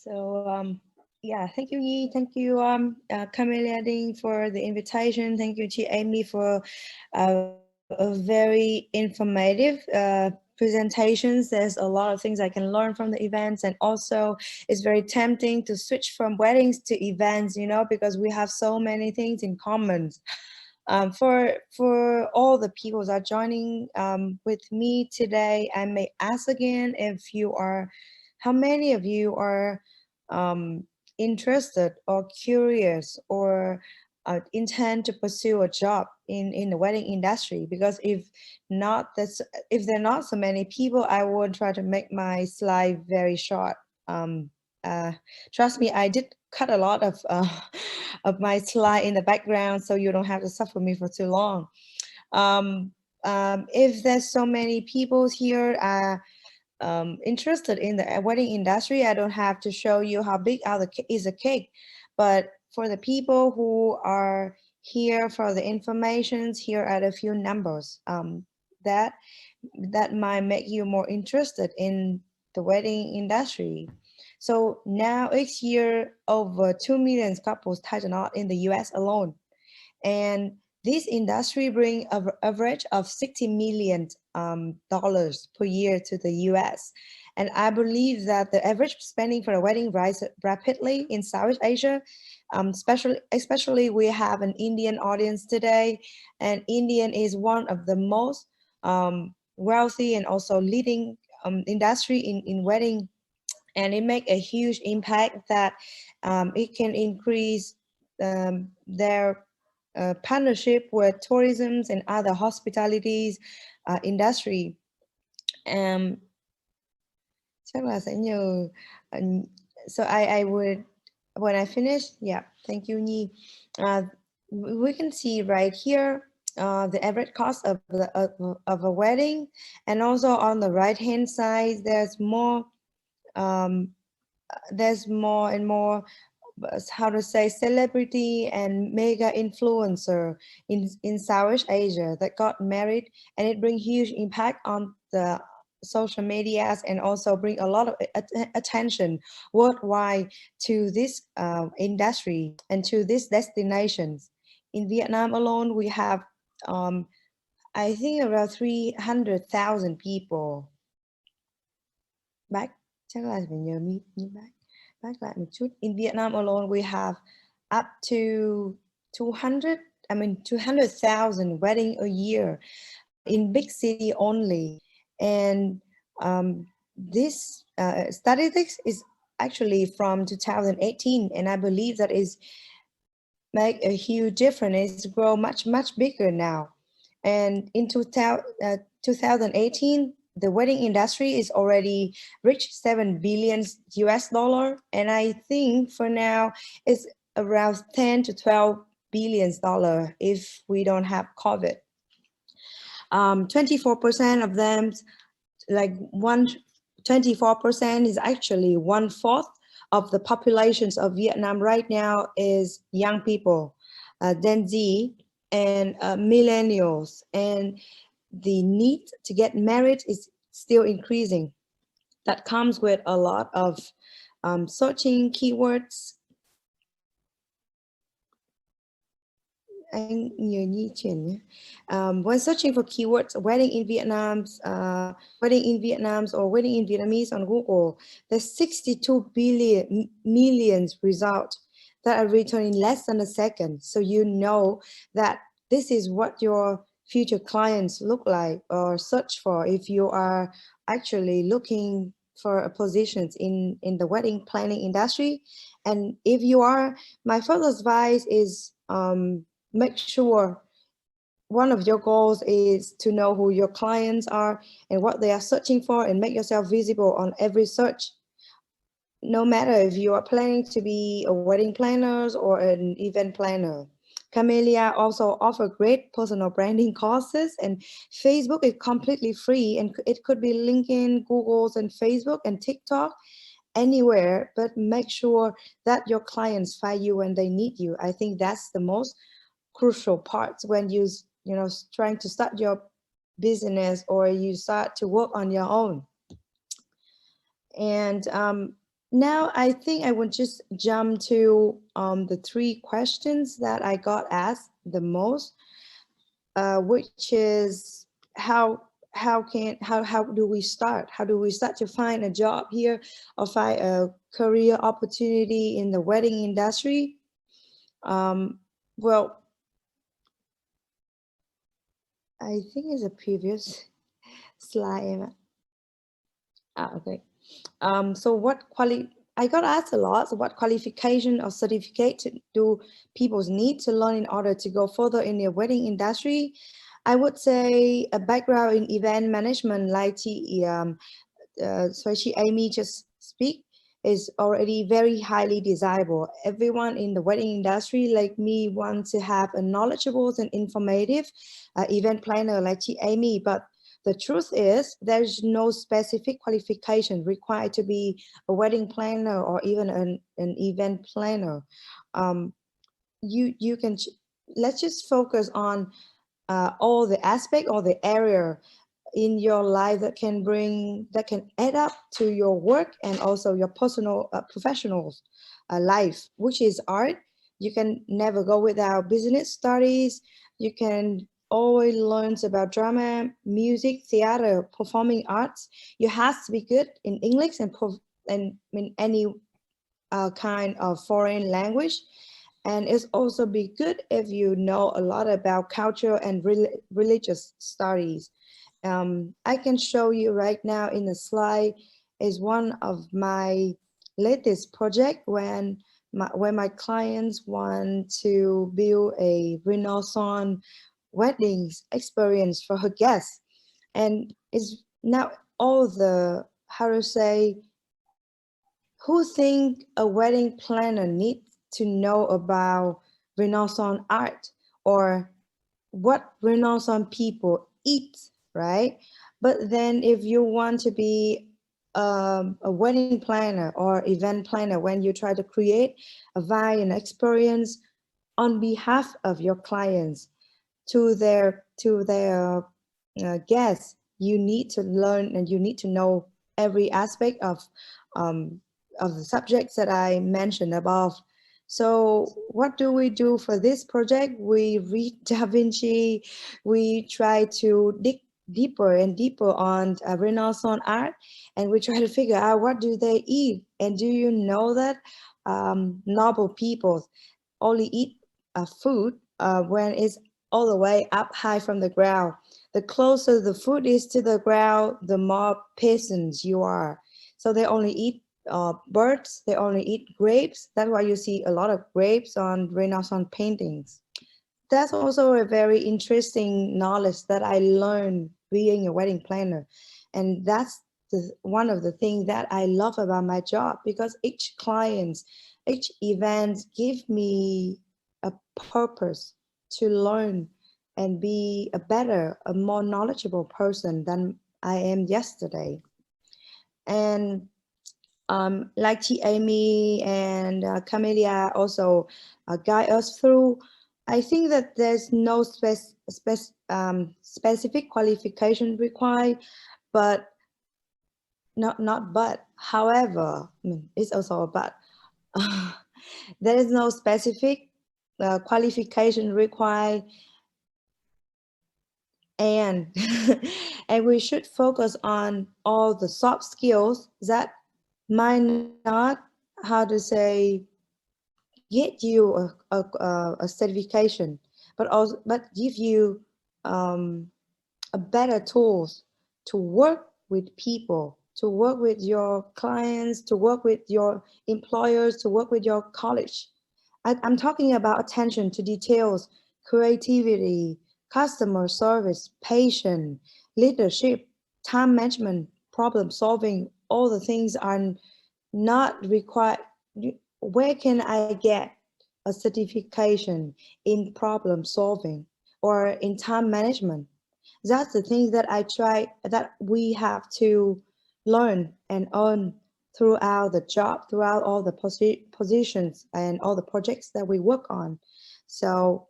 So yeah, thank you, Yi. Thank you, Camelia Ding, for the invitation. Thank you to Amy for a very informative presentations. There's a lot of things I can learn from the events, and also it's very tempting to switch from weddings to events, you know, because we have so many things in common. For all the people that are joining with me today, I may ask again if you are, how many of you are interested or curious or intend to pursue a job in the wedding industry? Because if there are not so many people, I would try to make my slide very short. Um, uh, Trust me, I did cut a lot of my slide in the background, so you don't have to suffer me for too long. Um, if there's so many people here interested in the wedding industry, I don't have to show you how big is a cake. But for the people who are here for the informations, here are a few numbers that that might make you more interested in the wedding industry. So now each year, over 2 million couples tie the knot in the US alone. And this industry brings an average of $60 million dollars per year to the US. And I believe that the average spending for a wedding rises rapidly in Southeast Asia. Especially we have an Indian audience today, and Indian is one of the most wealthy and also leading industry in wedding, and it make a huge impact that it can increase their partnership with tourism and other hospitalities industry. Um, Chắc là sẽ nhờ so I would, when I finish, yeah, thank you, Nhi. Uh, we can see right here the average cost of a wedding, and also on the right hand side um, there's more and more, how to say, celebrity and mega influencer in Southeast Asia that got married, and it brings huge impact on the social medias, and also bring a lot of attention worldwide to this industry and to these destinations. In Vietnam alone, we have I think around 300,000 people. Back, chắc là phải nhớ back lại một chút. In Vietnam alone, we have up to 200,000 wedding a year in big city only. And this statistics is actually from 2018, and I believe that is make a huge difference. It's grow much bigger now. And in 2018, the wedding industry is already reached 7 billion US dollar, and I think for now it's around 10 to 12 billions dollar if we don't have COVID. 24% of them, like 24% is actually 1/4 of the populations of Vietnam right now is young people, Gen Z and millennials, and the need to get married is still increasing. That comes with a lot of searching keywords. When searching for keywords wedding in Vietnam's or wedding in Vietnamese on Google, there's 62 million results that are written in less than a second. So you know that this is what your future clients look like or search for if you are actually looking for positions in the wedding planning industry. And if you are, my first advice is make sure one of your goals is to know who your clients are and what they are searching for, and make yourself visible on every search. No matter if you are planning to be a wedding planner or an event planner. Camellia also offer great personal branding courses, and Facebook is completely free, and it could be LinkedIn, Google's, and Facebook and TikTok, anywhere, but make sure that your clients find you when they need you. I think that's the most crucial parts when you trying to start your business or you start to work on your own. And Now I think I would just jump to the three questions that I got asked the most, which is how do we start? How do we start to find a job here or find a career opportunity in the wedding industry? Well, I think it's a previous slide. Okay. So I got asked a lot. So what qualification or certificate do people need to learn in order to go further in the wedding industry? I would say a background in event management, like especially Amy just speak, is already very highly desirable. Everyone in the wedding industry like me wants to have a knowledgeable and informative event planner like she Amy, but the truth is there's no specific qualification required to be a wedding planner or even an event planner. Um, you can let's just focus on all the aspect or the area in your life that can add up to your work and also your personal professional life, which is art. You can never go without business studies. You can always learn about drama, music, theater, performing arts. You have to be good in English and in any kind of foreign language. And it's also be good if you know a lot about culture and religious studies. I can show you right now in the slide is one of my latest project when my clients want to build a Renaissance weddings experience for her guests. And it's now all the, how to say, who think a wedding planner needs to know about Renaissance art or what Renaissance people eat, right? But then if you want to be a wedding planner or event planner, when you try to create a vibe and experience on behalf of your clients to their guests, you need to learn and you need to know every aspect um, of the subjects that I mentioned above. So what do we do for this project? We read Da Vinci, we try to dig deeper and deeper on Renaissance art, and we try to figure out what do they eat. And do you know that noble people only eat food when it's all the way up high from the ground. The closer the food is to the ground, the more peasants you are. So they only eat birds, they only eat grapes. That's why you see a lot of grapes on Renaissance paintings. That's also a very interesting knowledge that I learned being a wedding planner. And that's one of the things that I love about my job, because each client, each event give me a purpose to learn and be a better, a more knowledgeable person than I am yesterday. And like T. Amy and Camelia also guide us through. I think that there's no specific qualification required, but not but. However, I mean, it's also a but. There is no specific qualification required, and and we should focus on all the soft skills that might not, how to say, get you a certification, but give you um, a better tools to work with people, to work with your clients, to work with your employers, to work with your college. I'm talking about attention to details, creativity, customer service, patience, leadership, time management, problem solving. All the things are not required. Where can I get a certification in problem solving or in time management? That's the thing that I try, that we have to learn and earn throughout the job, throughout all the positions and all the projects that we work on. So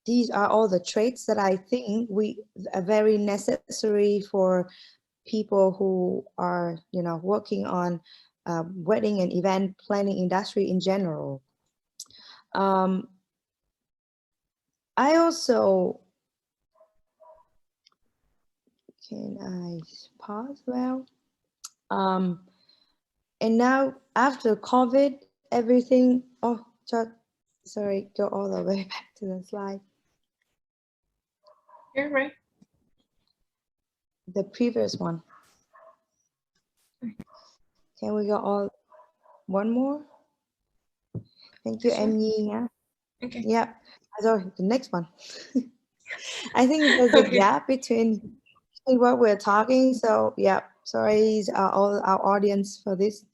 these are all the traits that I think we are very necessary for people who are, working on wedding and event planning industry in general. Um, I also, can I pause? Well, um, and now after COVID, everything, oh, sorry, go all the way back to the slide. You're right. The previous one. Can we go all one more? Thank you, Sure. Emmy. Yeah. Okay. Yeah. Sorry, the next one. I think there's a Okay. gap between what we're talking. So yeah, sorry, all our audience for this.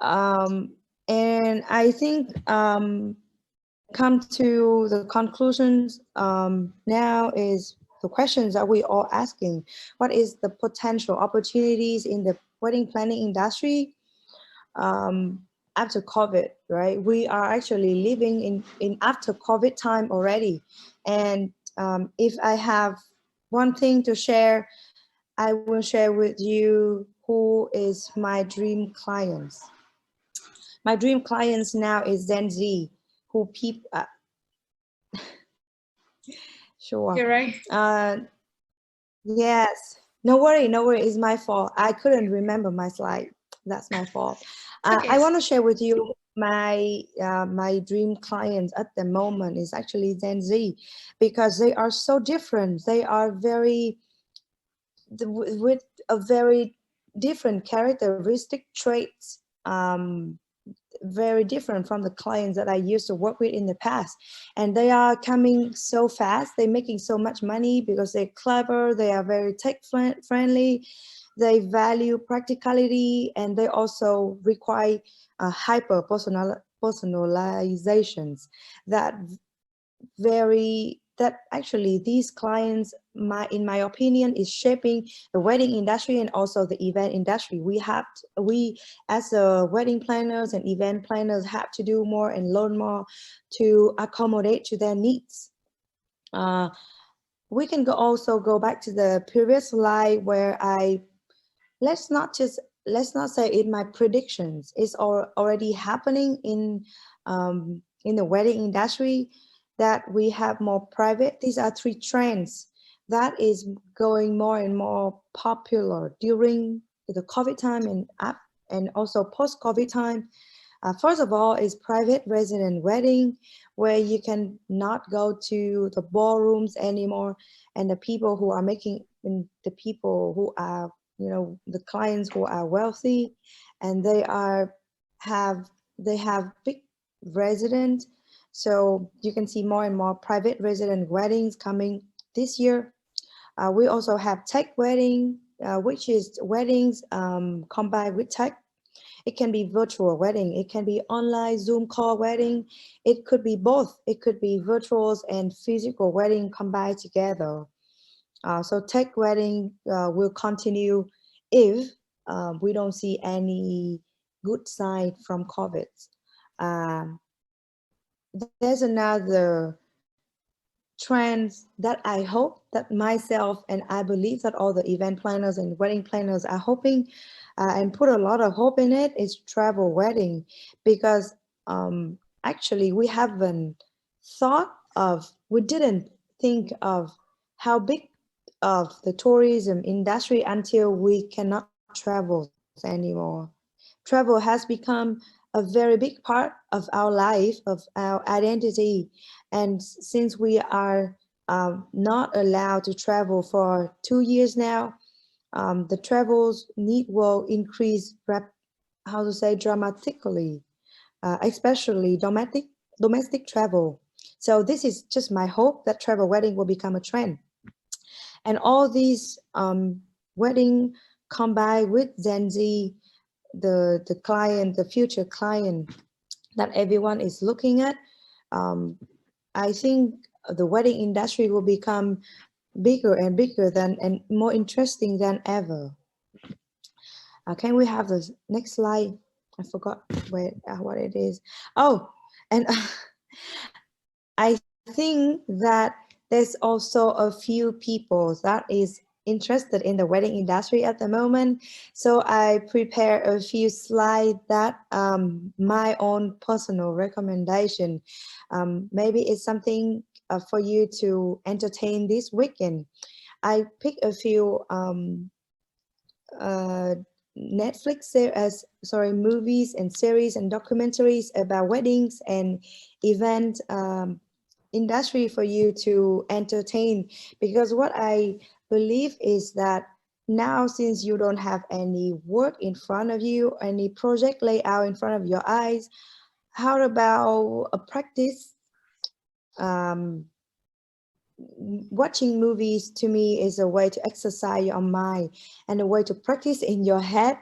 And I think come to the conclusions now is the questions that we all asking. What is the potential opportunities in the wedding planning industry um, after COVID, right? We are actually living in after COVID time already. And if I have one thing to share, I will share with you who is my dream clients. My dream clients now is Gen Z, who people, sure. You're right. Yes, no worry, no worry, it's my fault. I couldn't remember my slide. That's my fault. Okay. I want to share with you my dream clients at the moment is actually Gen Z, because they are so different. They are very with a very different characteristic traits. Very different from the clients that I used to work with in the past. And they are coming so fast. They're making so much money because they're clever. They are very tech friendly. They value practicality, and they also require hyper personalizations that that actually these clients, in my opinion, is shaping the wedding industry and also the event industry. We as wedding planners and event planners have to do more and learn more to accommodate to their needs. uh, we can also go back to the previous slide where let's not just let's not say in my predictions, it's already happening in the wedding industry, that we have more private. These are three trends that is going more and more popular during the COVID time and also post COVID time. First of all is private resident wedding, where you can not go to the ballrooms anymore, and the people who are making, and the people who are, the clients who are wealthy, and have they have big resident. So you can see more and more private resident weddings coming this year. We also have tech wedding, which is weddings combined with tech. It can be virtual wedding. It can be online Zoom call wedding. It could be both. It could be virtuals and physical wedding combined together. So tech wedding will continue if we don't see any good sign from COVID. Um, there's another trends that I hope that myself and I believe that all the event planners and wedding planners are hoping and put a lot of hope in it is travel wedding, because actually we didn't think of how big of the tourism industry until we cannot travel anymore. Travel has become a very big part of our life, of our identity. And since we are not allowed to travel for 2 years now, the travels need will increase, how to say, dramatically, especially domestic travel. So this is just my hope that travel wedding will become a trend. And all these wedding combined with Gen Z, the client, the future client that everyone is looking at, um, I think the wedding industry will become bigger and bigger than and more interesting than ever. Can we have the next slide? I forgot what it is. Oh, and I think that there's also a few people that is interested in the wedding industry at the moment. So I prepare a few slides that my own personal recommendation. Maybe it's something for you to entertain this weekend. I pick a few uh, movies and series and documentaries about weddings and event industry for you to entertain. Because what I believe is that now, since you don't have any work in front of you, any project laid out in front of your eyes, how about a practice? Watching movies to me is a way to exercise your mind and a way to practice in your head.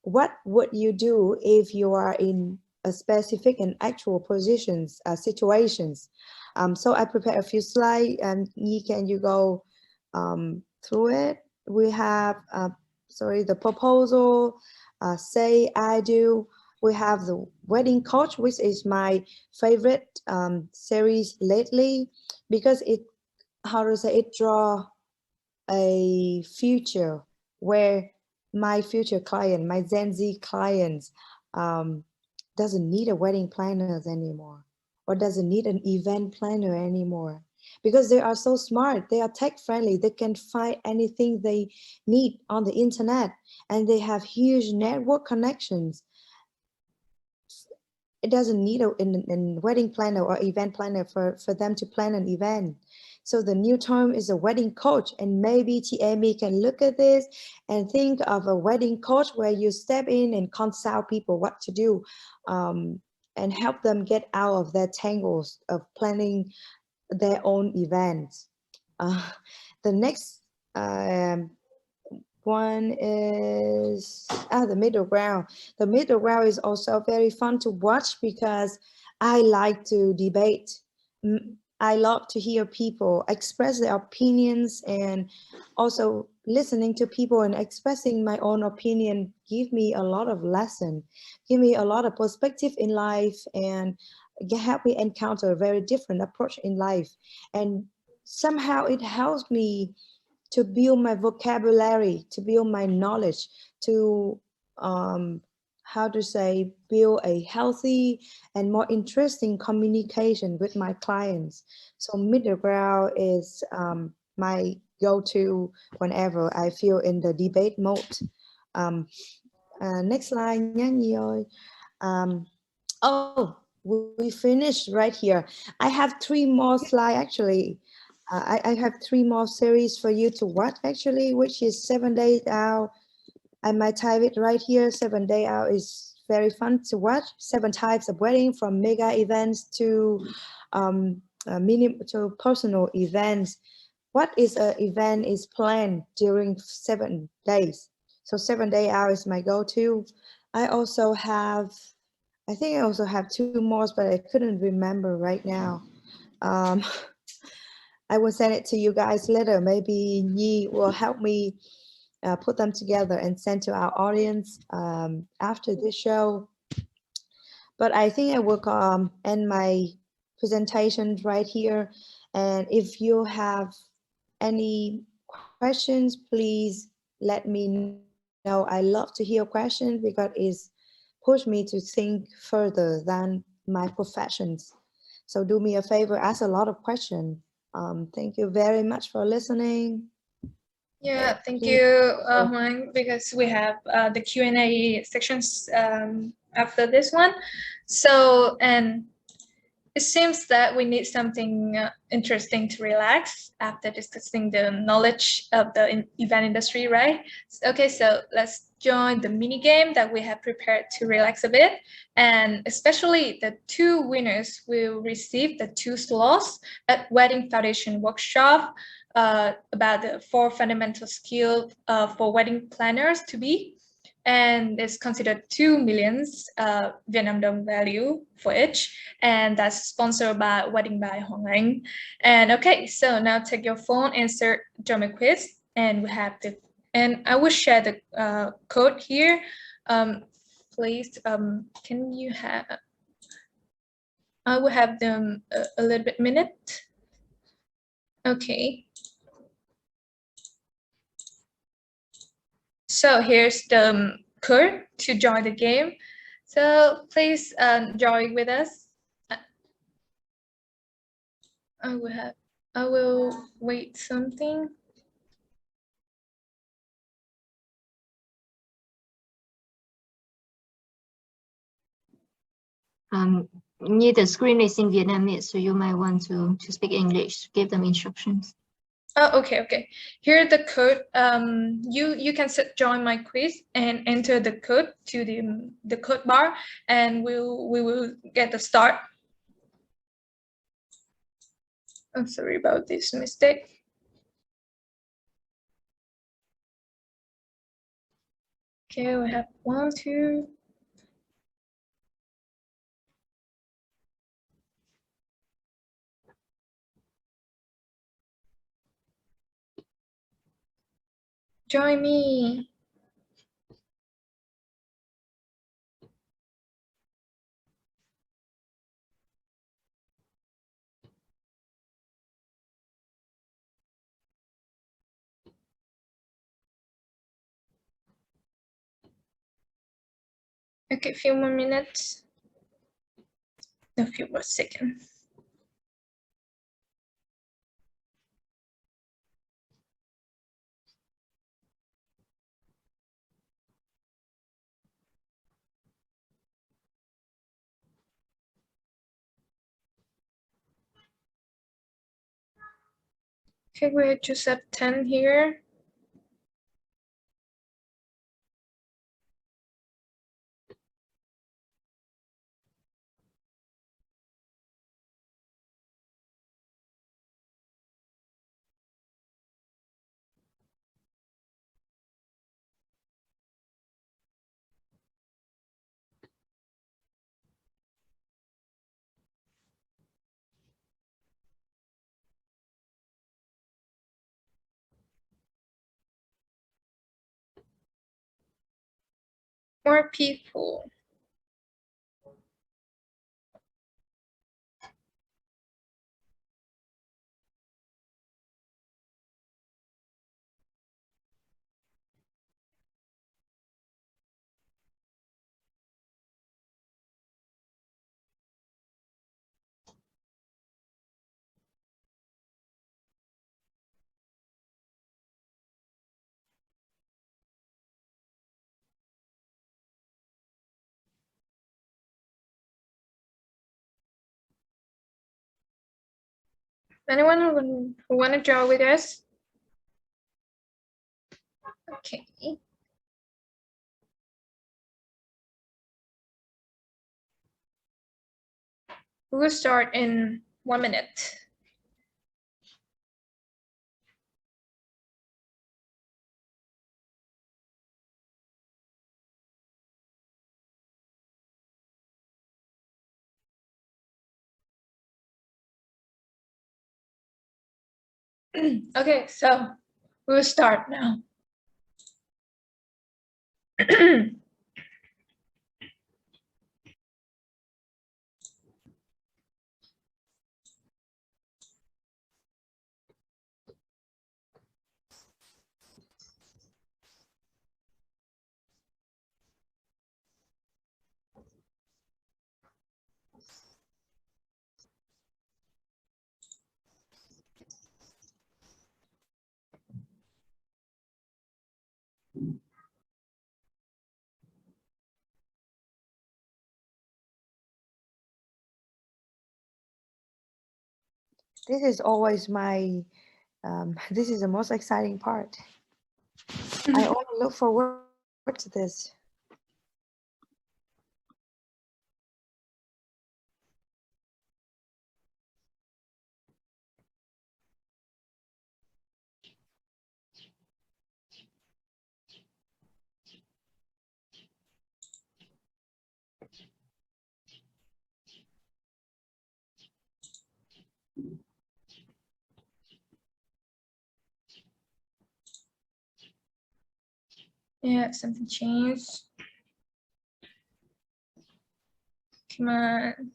What would you do if you are in a specific and actual positions, situations? So I prepared a few slides, and can you go through it? We have, the proposal, say I do. We have the wedding coach, which is my favorite series lately, because it, how to say, it draw a future where my future client, my Gen Z clients, um, doesn't need a wedding planners anymore, or doesn't need an event planner anymore, because they are so smart, they are tech friendly, they can find anything they need on the internet, and they have huge network connections. It doesn't need a wedding planner or event planner for them to plan an event. So the new term is a wedding coach, and maybe TME can look at this and think of a wedding coach where you step in and consult people what to do, um, and help them get out of their tangles of planning their own events. Uh, the next um, one is the middle ground. The middle ground is also very fun to watch because I like to debate. I love to hear people express their opinions, and also listening to people and expressing my own opinion give me a lot of lesson, give me a lot of perspective in life, and help me encounter a very different approach in life. And somehow it helps me to build my vocabulary, to build my knowledge, to how to say, build a healthy and more interesting communication with my clients. So middle ground is my go-to whenever I feel in the debate mode. Um, Next slide nhé Nhi ơi. Um, oh, we finished right here. I have 3 more slides actually. I have 3 more series for you to watch actually, which is 7 days out. I might type it right here. 7 Day Out is very fun to watch. 7 types of wedding, from mega events to to personal events. What is an event is planned during 7 days. So 7 Day Out is my go-to. I also have, I think I also have 2 more, but I couldn't remember right now. Um, I will send it to you guys later. Maybe Nhi will help me put them together and send to our audience after this show. But I think I will end my presentation right here. And if you have any questions, please let me know. I love to hear questions because it's pushed me to think further than my professions. So do me a favor, ask a lot of questions. Thank you very much for listening. Yeah, thank you, Huang, because we have the Q&A sections after this one. So, and it seems that we need something interesting to relax after discussing the knowledge of the event industry, right? Okay, so let's join the mini game that we have prepared to relax a bit. And especially the 2 winners will receive the 2 slots at Wedding Foundation workshop about the 4 fundamental skills for wedding planners to be, and it's considered 2 millions Vietnam dong value for each, and that's sponsored by Wedding by Hoàng Anh. And okay, so now take your phone, insert drama quiz, and we have the, and I will share the code here. Please, can you have? I will have them a little bit minute. Okay. So here's the code to join the game. So please join with us. I will wait something. The screen is in Vietnamese, so you might want to speak English. Give them instructions. Oh, okay. Here the code. You can join my quiz and enter the code to the code bar, and we will get the start. I'm sorry about this mistake. Okay, we have 1, 2. Join me. Okay, a few more minutes. A few more seconds. Okay, we just have 10 here. More people. Anyone who want to draw with us? Okay. We will start in 1 minute. Okay, so we will start now. This is always my, this is the most exciting part. I only look forward to this. Yeah, something changed. Come on.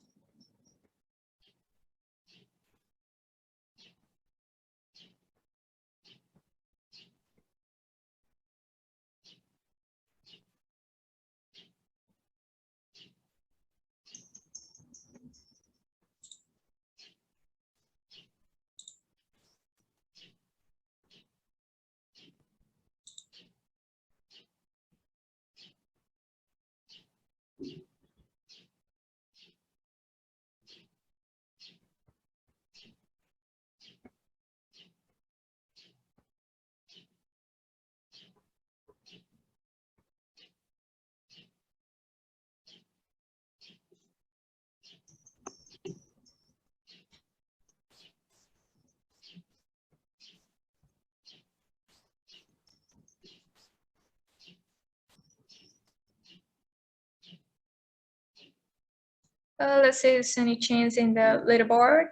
Let's say there's any change in the leaderboard.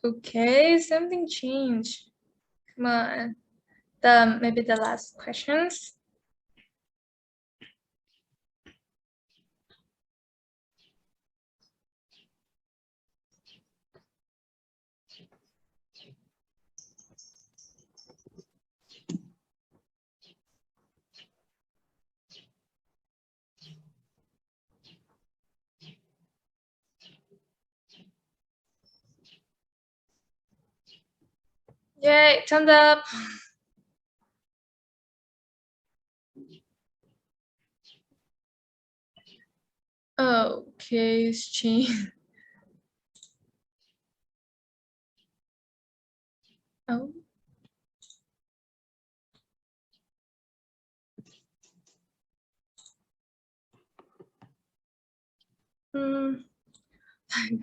Okay, something changed. Come on. Maybe the last questions. Yay, thumbs up. Okay, it's changed. Oh.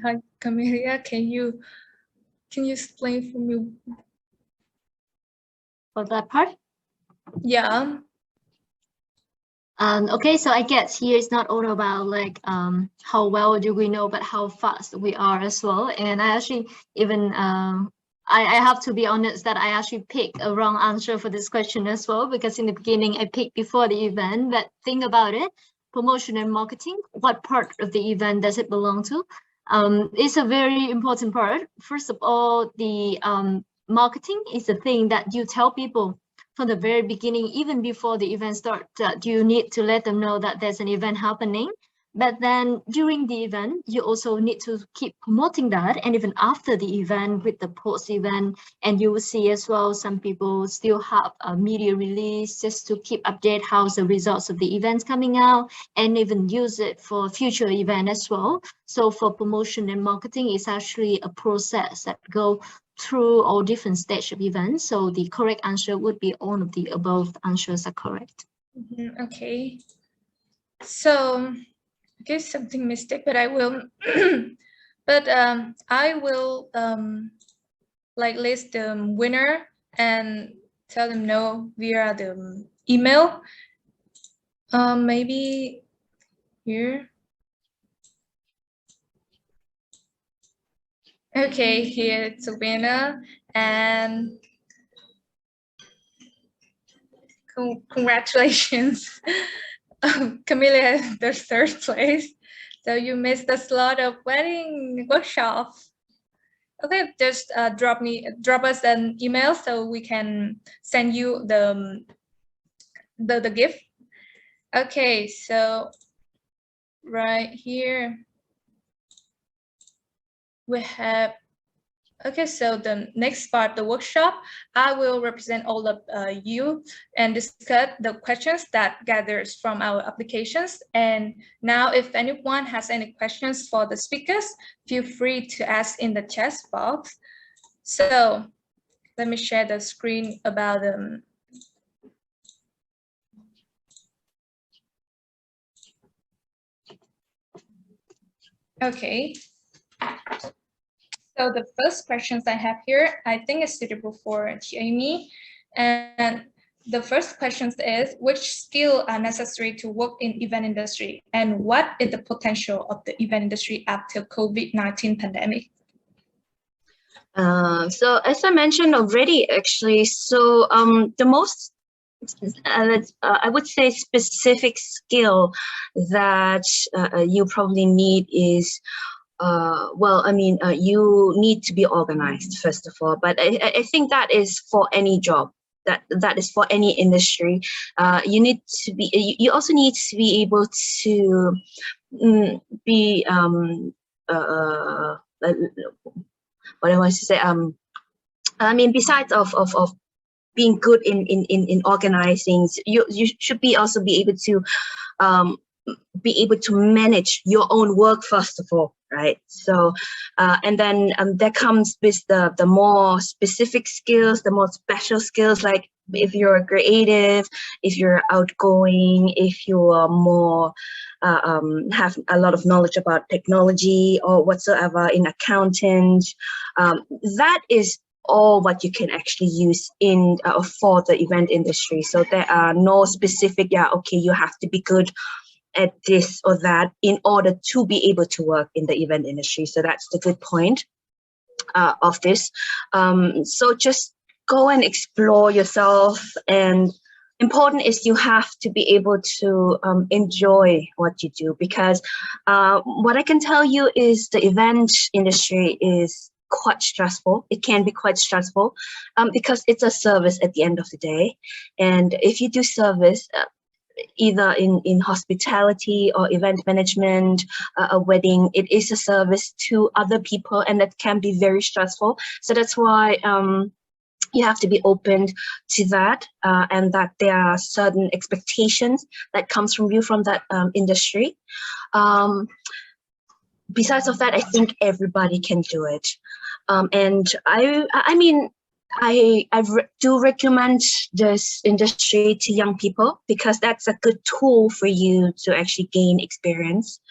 Hi, Camelia, can you explain for me? For that part? Yeah. Okay, so I guess here it's not all about like how well do we know, but how fast we are as well. And I actually even I have to be honest that I actually picked a wrong answer for this question as well, because in the beginning I picked before the event. But think about it, promotion and marketing, what part of the event does it belong to? It's a very important part. First of all, the marketing is the thing that you tell people from the very beginning, even before the event starts, that you need to let them know that there's an event happening. But then during the event, you also need to keep promoting that. And even after the event, with the post-event, and you will see as well, some people still have a media release just to keep update how's the results of the events coming out, and even use it for future event as well. So for promotion and marketing, it's actually a process that go through all different stage of events. So the correct answer would be all of the above answers are correct. Okay. So I guess something mistake, but I will but I will like list the winner and tell them no via the email. Maybe here. Okay, here it's a winner, and congratulations. Camilla, the third place. So you missed the slot of wedding workshop. Okay, just drop us an email so we can send you the gift. Okay, so right here we have. Okay, so the next part, the workshop, I will represent all of you and discuss the questions that gathers from our applications. And now if anyone has any questions for the speakers, feel free to ask in the chat box. So let me share the screen about them. Okay. So the first questions I have here, I think is suitable for Jamie. And the first question is, which skills are necessary to work in event industry? And what is the potential of the event industry after COVID-19 pandemic? So as I mentioned already, actually, so the most I would say specific skill that you probably need is you need to be organized, first of all, but I think that is for any job, that is for any industry. You need to be, you also need to be able to be what I want to say, I mean, besides of being good in organizing, you should be also be able to manage your own work, first of all, right? So and then that comes with the more specific skills, the more special skills, like if you're creative, if you're outgoing, if you are more have a lot of knowledge about technology or whatsoever, in accounting, that is all what you can actually use in for the event industry. So there are no specific, okay, you have to be good at this or that in order to be able to work in the event industry. So that's the good point of this. So just go and explore yourself, and important is you have to be able to enjoy what you do, because what I can tell you is the event industry is quite stressful. It can be quite stressful because it's a service at the end of the day. And if you do service, either in hospitality or event management, a wedding, it is a service to other people, and that can be very stressful. So that's why you have to be open to that, and that there are certain expectations that comes from you from that industry. Besides of that, I think everybody can do it. And I mean, I do recommend this industry to young people, because that's a good tool for you to actually gain experience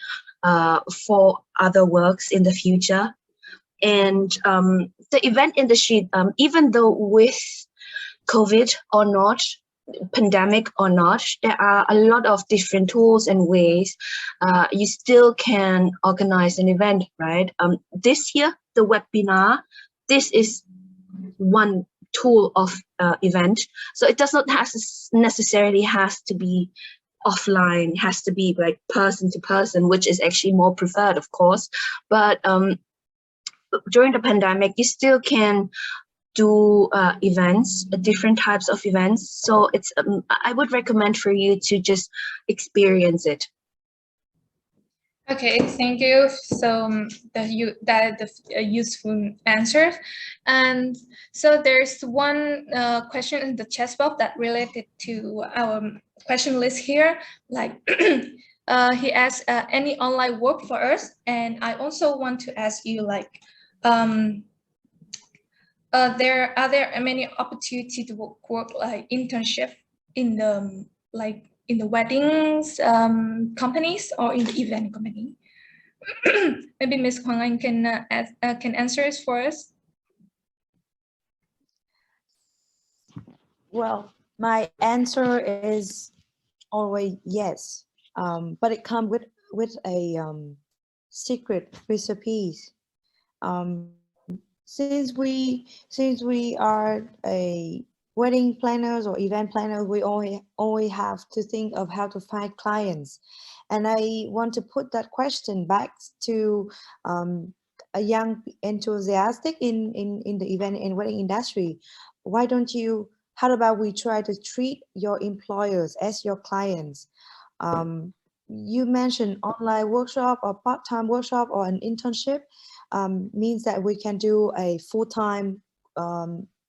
for other works in the future. And the event industry, even though with COVID or not, pandemic or not, there are a lot of different tools and ways you still can organize an event, right? This year, the webinar, this is one tool of event. So it does not necessarily has to be offline, has to be like person to person, which is actually more preferred, of course. But during the pandemic, you still can do events, different types of events. So it's I would recommend for you to just experience it. Okay, thank you. So the useful answers. And so there's one question in the chat box that related to our question list here. Like he asked any online work for us, and I also want to ask you like are there many opportunity to work like internship in the in the weddings companies or in the event company? Maybe Ms. Huang Anh can answer this for us. Well, my answer is always yes, but it comes with a secret recipes. Since we are a wedding planners or event planners, we only have to think of how to find clients. And I want to put that question back to a young enthusiastic in the event and wedding industry. Why don't you, how about we try to treat your employers as your clients? You mentioned online workshop or part-time workshop or an internship. Means that we can do a full-time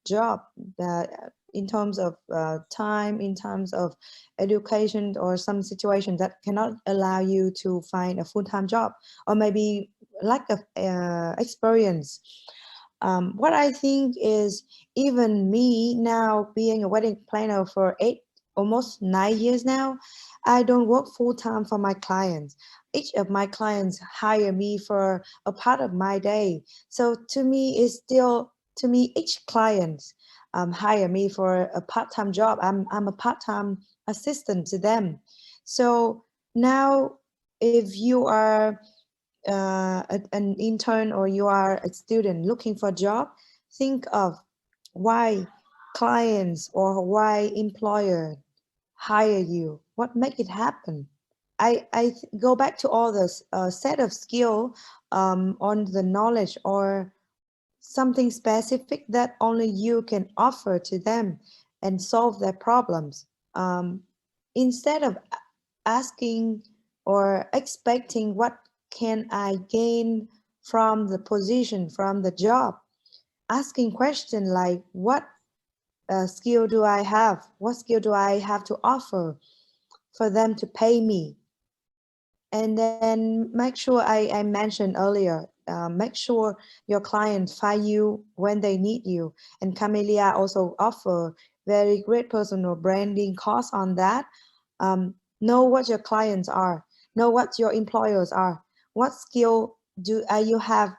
job that in terms of time, in terms of education, or some situation that cannot allow you to find a full-time job, or maybe lack of experience. What I think is, even me now being a wedding planner for almost 9 years now, I don't work full-time for my clients. Each of my clients hire me for a part of my day. So to me, it's still, to me, each client hire me for a part-time job. I'm a part-time assistant to them. So now, if you are an intern or you are a student looking for a job, think of why clients or why employer hire you. What make it happen? I go back to all this set of skill on the knowledge or something specific that only you can offer to them and solve their problems. Instead of asking or expecting what can I gain from the position, from the job, asking question like, what skill do I have? What skill do I have to offer for them to pay me? And then make sure, I mentioned earlier, make sure your clients find you when they need you. And Camellia also offer very great personal branding course on that. Know what your clients are, know what your employers are. What skill do you have,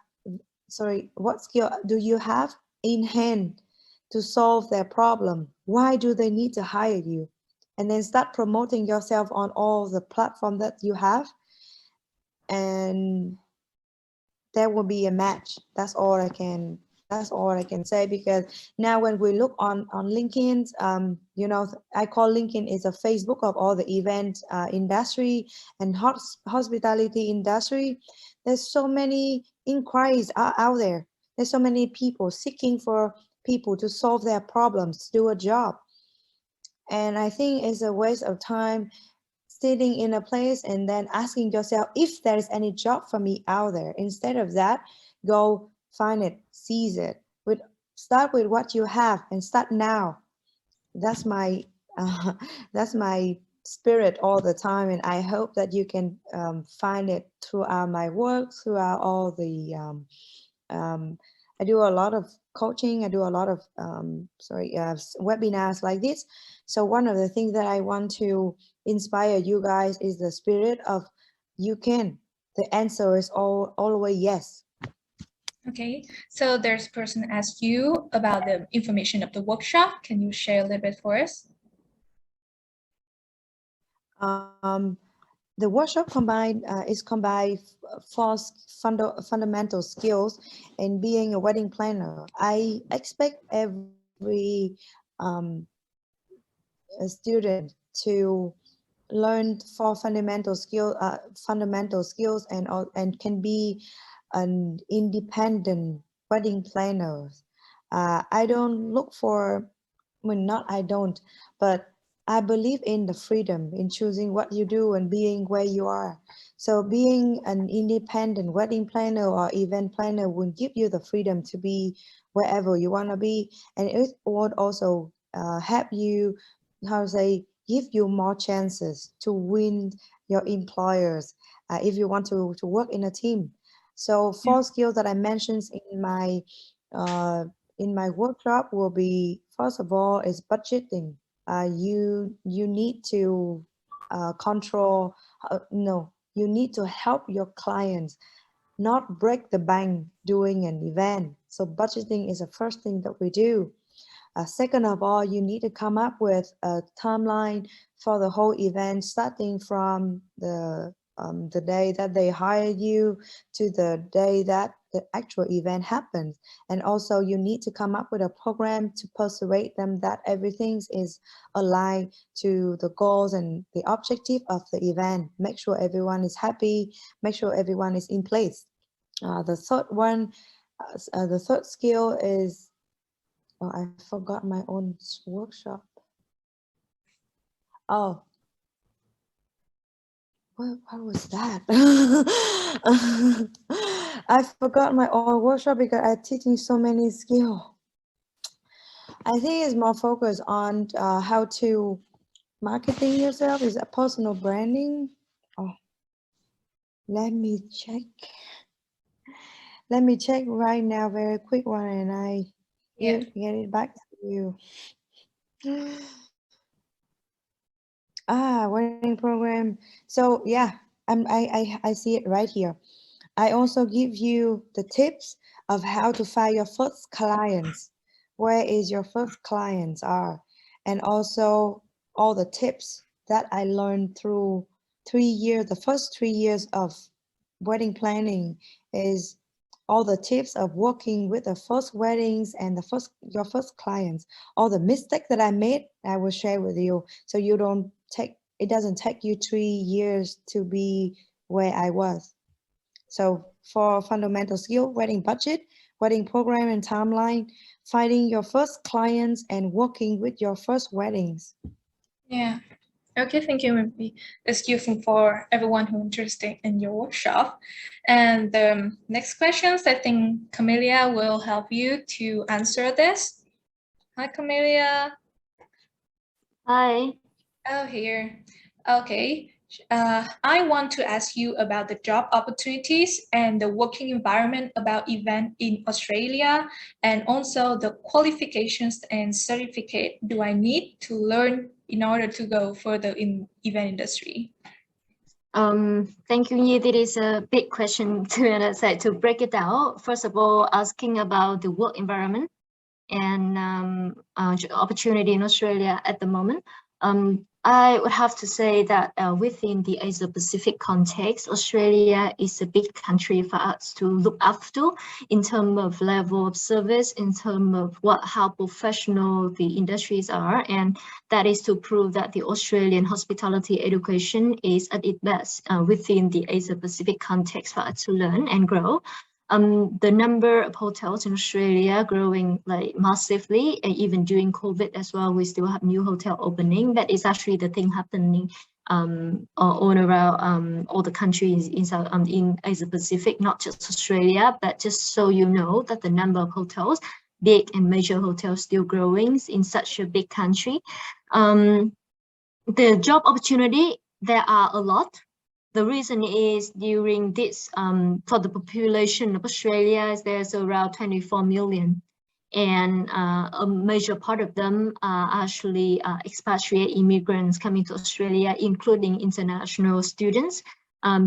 what skill do you have in hand to solve their problem? Why do they need to hire you? and then start promoting yourself on all the platform that you have, and there will be a match. That's all I can say, because now when we look on LinkedIn, you know, I call LinkedIn is a Facebook of all the event industry and hospitality industry. There's so many inquiries out there. There's so many people seeking for people to solve their problems, do a job. And I think it's a waste of time sitting in a place and then asking yourself if there is any job for me out there. Instead of that, go find it, seize it. Start with what you have and start now. That's my that's my spirit all the time, and I hope that you can find it throughout my work, throughout all the I do a lot of coaching. I do a lot of webinars like this. So one of the things that I want to inspire you guys is the spirit of you can. The answer is always yes. Okay, so there's a person asked you about the information of the workshop. Can you share a little bit for us? The workshop is combined four fundamental skills in being a wedding planner. I expect every student to learn four fundamental skills and can be an independent wedding planner. I don't look for, well, not I don't, but I believe in the freedom in choosing what you do and being where you are. So being an independent wedding planner or event planner will give you the freedom to be wherever you want to be, and it would also help you, how to say, give you more chances to win your employers if you want to work in a team. So four skills that I mentioned in my workshop will be, first of all, is budgeting. You need to control. No, you need to help your clients not break the bank doing an event. So budgeting is the first thing that we do. Second of all, you need to come up with a timeline for the whole event, starting from the day that they hire you to the day that the actual event happens. And also you need to come up with a program to persuade them that everything is aligned to the goals and the objective of the event. Make sure everyone is happy, make sure everyone is in place. The third skill is, oh, I forgot my own workshop. Oh, what was that? I forgot my own workshop because I'm teaching so many skills. I think it's more focused on how to marketing yourself. Is a personal branding. Oh, let me check. Let me check right now, very quick one, and I get it back to you. Wedding program. So yeah, I see it right here. I also give you the tips of how to find your first clients. Where is your first clients are, and also all the tips that I learned through 3 years. The first 3 years of wedding planning is all the tips of working with the first weddings and your first clients. All the mistakes that I made, I will share with you, so you don't it doesn't take you 3 years to be where I was. So for fundamental skill, wedding budget, wedding program and timeline, finding your first clients and working with your first weddings. Yeah. Okay, thank you, Wimpy. It's useful for everyone who's interested in your workshop. And the next questions, I think Camelia will help you to answer this. Hi, Camelia. Hi. Oh, here. Okay. I want to ask you about the job opportunities and the working environment about event in Australia, and also the qualifications and certificate do I need to learn in order to go further in event industry? Thank you, Nhi. That is a big question to break it down. First of all, asking about the work environment and opportunity in Australia at the moment. I would have to say that within the Asia-Pacific context, Australia is a big country for us to look after in terms of level of service, in terms of how professional the industries are, and that is to prove that the Australian hospitality education is at its best within the Asia-Pacific context for us to learn and grow. The number of hotels in Australia growing like massively, and even during COVID as well, we still have new hotel opening. That is actually the thing happening all around all the countries in Asia Pacific, not just Australia, but just so you know that the number of hotels, big and major hotels, still growing in such a big country. The job opportunity, there are a lot. The reason is during this, for the population of Australia, there's around 24 million. And a major part of them are actually expatriate immigrants coming to Australia, including international students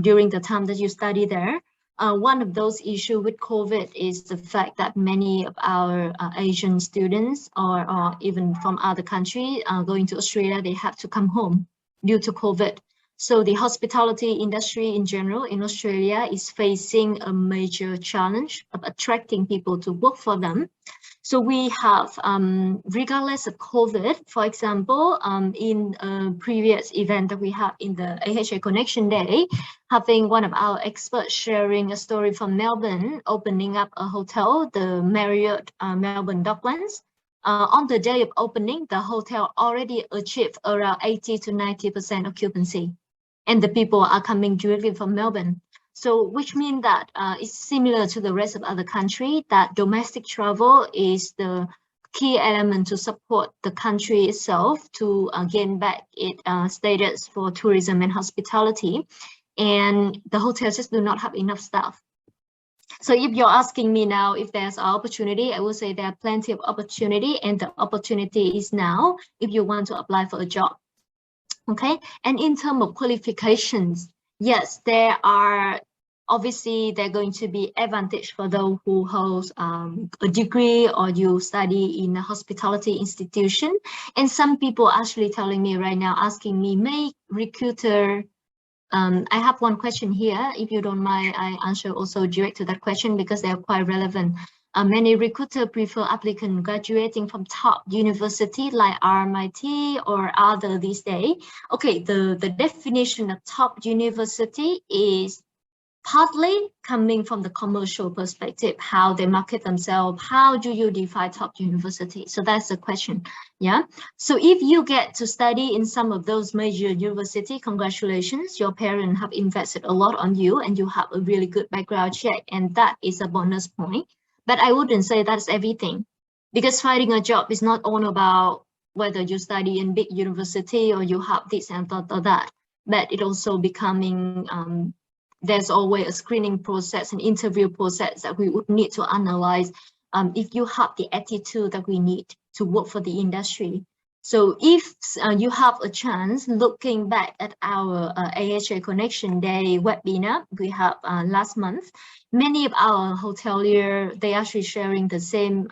during the time that you study there. One of those issues with COVID is the fact that many of our Asian students or even from other countries going to Australia, they have to come home due to COVID. So the hospitality industry in general in Australia is facing a major challenge of attracting people to work for them. So we have, regardless of COVID, for example, in a previous event that we had in the AHA Connection Day, having one of our experts sharing a story from Melbourne, opening up a hotel, the Marriott Melbourne Docklands. On the day of opening, the hotel already achieved around 80 to 90% occupancy. And the people are coming directly from Melbourne. So which means that it's similar to the rest of other country, that domestic travel is the key element to support the country itself to gain back its status for tourism and hospitality. And the hotels just do not have enough staff. So if you're asking me now if there's an opportunity, I will say there are plenty of opportunity, and the opportunity is now if you want to apply for a job. Okay, and in terms of qualifications, yes, there are obviously they're going to be advantage for those who holds a degree or you study in a hospitality institution. And some people actually telling me right now, asking me, may recruiter, I have one question here, if you don't mind, I answer also direct to that question because they are quite relevant. Many recruiters prefer applicants graduating from top university like RMIT or other these days. Okay, the definition of top university is partly coming from the commercial perspective, how they market themselves, how do you define top university? So that's the question, yeah? So if you get to study in some of those major universities, congratulations, your parents have invested a lot on you and you have a really good background check, and that is a bonus point. But I wouldn't say that's everything, because finding a job is not all about whether you study in big university or you have this and that, but it also becoming, there's always a screening process, an interview process that we would need to analyze if you have the attitude that we need to work for the industry. So if you have a chance, looking back at our AHA Connection Day webinar we have last month, many of our hoteliers, they actually sharing the same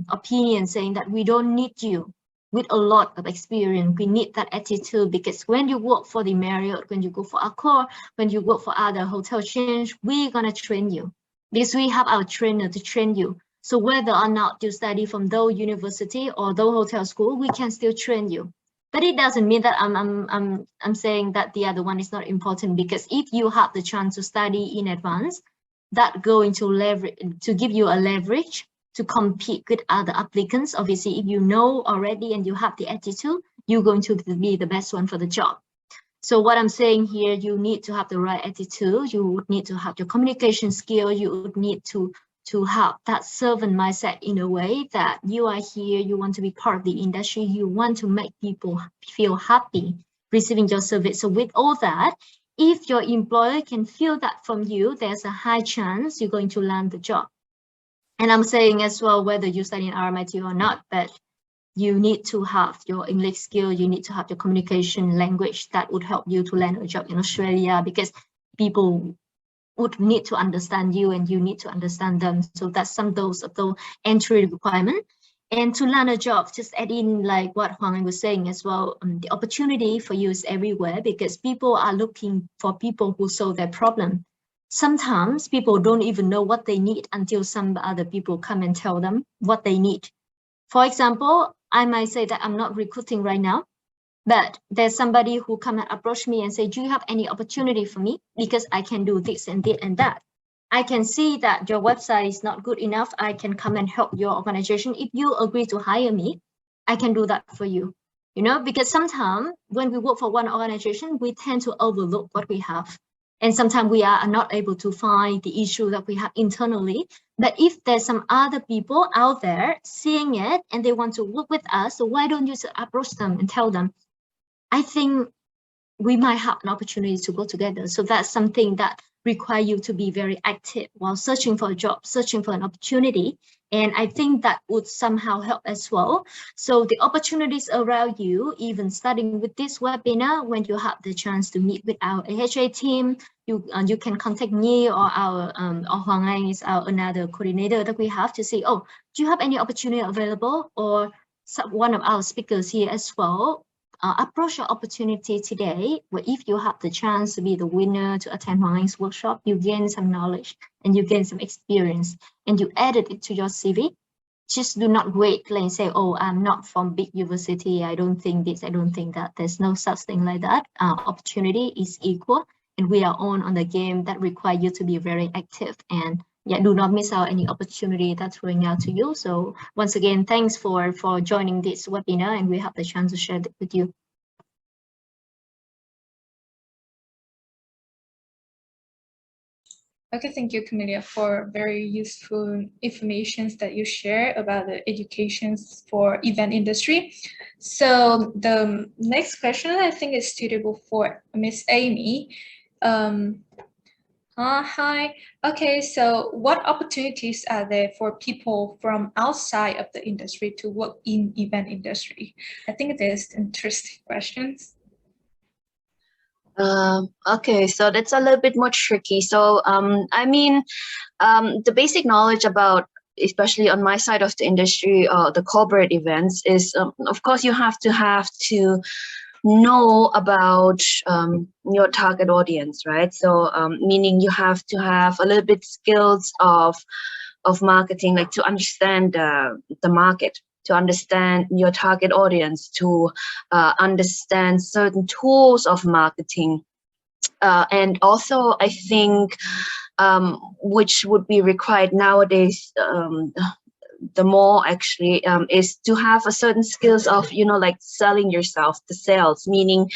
opinion, saying that we don't need you with a lot of experience. We need that attitude, because when you work for the Marriott, when you go for Accor, when you work for other hotel chains, we're gonna train you because we have our trainer to train you. So whether or not you study from those university or those hotel school, we can still train you. But it doesn't mean that I'm saying that the other one is not important, because if you have the chance to study in advance, that going to leverage to give you a leverage to compete with other applicants. Obviously, if you know already and you have the attitude, you're going to be the best one for the job. So what I'm saying here, you need to have the right attitude. You would need to have your communication skill. You would need to have that servant mindset in a way that you are here, you want to be part of the industry, you want to make people feel happy receiving your service. So with all that, if your employer can feel that from you, there's a high chance you're going to land the job. And I'm saying as well, whether you study in RMIT or not, but you need to have your English skill, you need to have your communication language that would help you to land a job in Australia, because people would need to understand you and you need to understand them. So that's some of those entry requirements. And to land a job, just add in like what Hoàng Anh was saying as well, the opportunity for you is everywhere because people are looking for people who solve their problem. Sometimes people don't even know what they need until some other people come and tell them what they need. For example, I might say that I'm not recruiting right now, but there's somebody who come and approach me and say, do you have any opportunity for me? Because I can do this and that and that. I can see that your website is not good enough. I can come and help your organization. If you agree to hire me, I can do that for you. You know, because sometimes when we work for one organization, we tend to overlook what we have. And sometimes we are not able to find the issue that we have internally. But if there's some other people out there seeing it and they want to work with us, so why don't you approach them and tell them, I think we might have an opportunity to go together. So that's something that require you to be very active while searching for a job, searching for an opportunity. And I think that would somehow help as well. So the opportunities around you, even starting with this webinar, when you have the chance to meet with our AHA team, you can contact me or our or Hoàng Anh is our another coordinator that we have to say, oh, do you have any opportunity available? Or one of our speakers here as well. Approach your opportunity today, where if you have the chance to be the winner to attend Hoàng Anh's workshop, you gain some knowledge and you gain some experience and you added it to your CV. Just do not wait and say, oh, I'm not from big university. I don't think this, I don't think that. There's no such thing like that. Opportunity is equal and we are on the game that require you to be very active and yeah, do not miss out any opportunity that's throwing out to you. So once again, thanks for joining this webinar and we have the chance to share it with you. Okay, thank you, Camelia, for very useful information that you share about the educations for event industry. So the next question I think is suitable for Miss Amy. Hi. Okay, so what opportunities are there for people from outside of the industry to work in event industry? I think there's interesting questions. Okay, so that's a little bit more tricky. So, I mean, the basic knowledge about, especially on my side of the industry, the corporate events is, of course, you have to know about your target audience, right? So, meaning you have to have a little bit skills of marketing, like to understand the market, to understand your target audience, to understand certain tools of marketing. And also, I think, which would be required nowadays, the more actually, is to have a certain skills of, like selling yourself, the sales, meaning,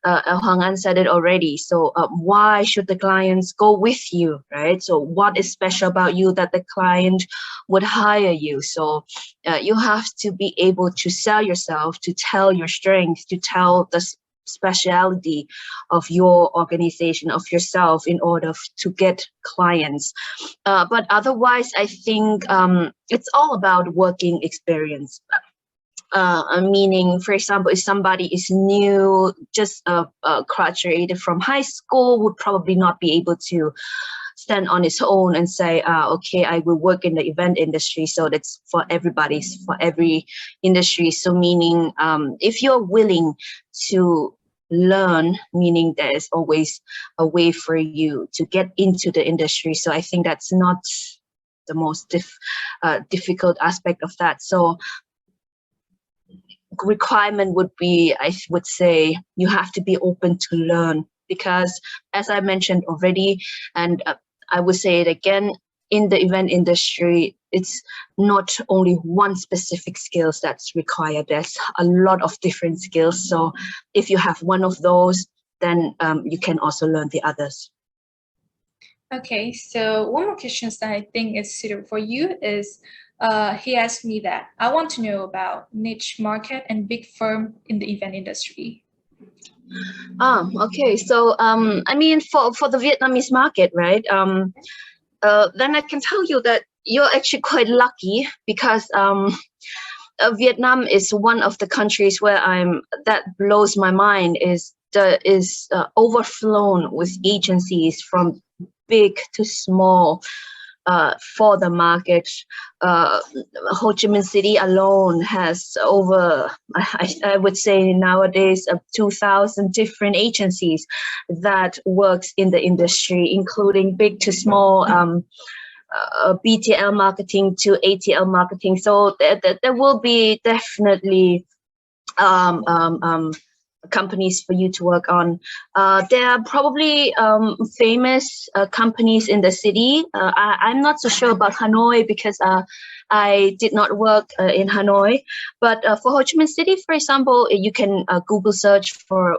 Hoàng Anh said it already. So why should the clients go with you, right? So what is special about you that the client would hire you? So you have to be able to sell yourself, to tell your strengths, to tell the speciality of your organization, of yourself, in order to get clients. But otherwise, I think it's all about working experience. Meaning, for example, if somebody is new, just graduated from high school, would probably not be able to stand on its own and say, okay, I will work in the event industry. So that's for every industry. So meaning, if you're willing to learn, meaning there is always a way for you to get into the industry. So I think that's not the most difficult aspect of that. So requirement would be, I would say, you have to be open to learn, because as I mentioned already, and I would say it again, in the event industry, it's not only one specific skills that's required. There's a lot of different skills. So if you have one of those, then you can also learn the others. Okay, so one more question that I think is suitable for you is, he asked me that I want to know about niche market and big firm in the event industry. Okay. So I mean, for the Vietnamese market, right? Then I can tell you that you're actually quite lucky, because Vietnam is one of the countries where that blows my mind, is overflown with agencies from big to small. for the market. Ho Chi Minh City alone has over, I would say nowadays, 2,000 different agencies that works in the industry, including big to small, BTL marketing to ATL marketing. So there will be definitely companies for you to work on. There are probably famous companies in the city. I'm not so sure about Hanoi because I did not work in Hanoi. But for Ho Chi Minh City, for example, you can Google search for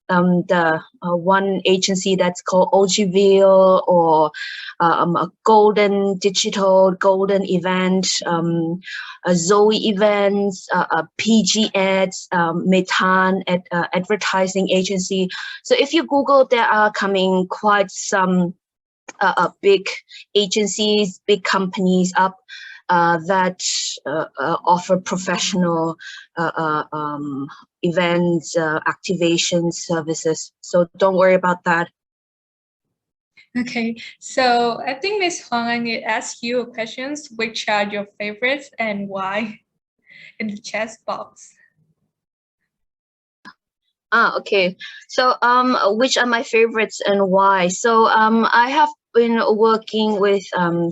the one agency that's called Ogiville, or a Golden Digital, Golden Event, Zoe Events, PG Ads, Metan advertising agency. So if you Google, there are coming quite some big agencies, big companies up that offer professional events, activation services. So don't worry about that. Okay, so I think Ms. Huang, I need to ask you questions. Which are your favorites and why? In the chat box. Okay. So which are my favorites and why? So I have been working with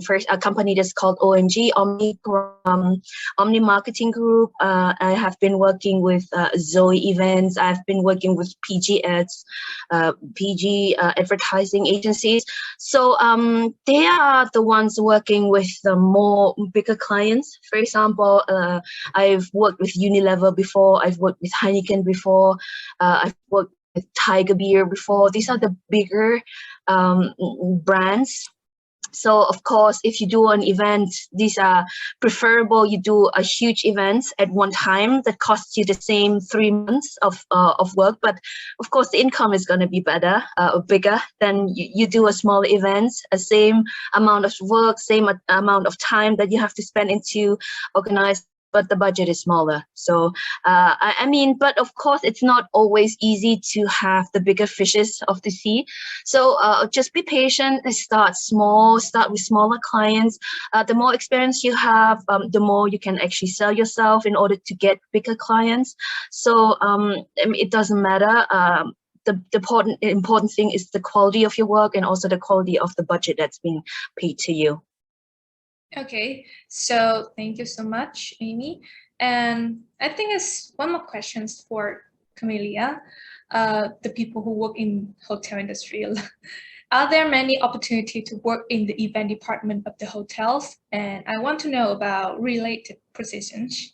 first a company that's called OMG, Omni Marketing Group. I have been working with Zoe Events. I've been working with PG Ads, PG advertising agencies. So they are the ones working with the more bigger clients. For example, I've worked with Unilever before. I've worked with Heineken before. I've worked with Tiger Beer before. These are the bigger brands. So of course, if you do an event, these are preferable. You do a huge event at one time that costs you the same 3 months of work. But of course, the income is going to be better, bigger than you do a small event. A same amount of work, same amount of time that you have to spend into organize, but the budget is smaller. So I mean, but of course, it's not always easy to have the bigger fishes of the sea. So just be patient and start small, start with smaller clients. The more experience you have, the more you can actually sell yourself in order to get bigger clients. So it doesn't matter. The important thing is the quality of your work and also the quality of the budget that's being paid to you. Okay, so thank you so much, Amy. And I think it's one more questions for Camelia, the people who work in hotel industry. Are there many opportunities to work in the event department of the hotels? And I want to know about related positions.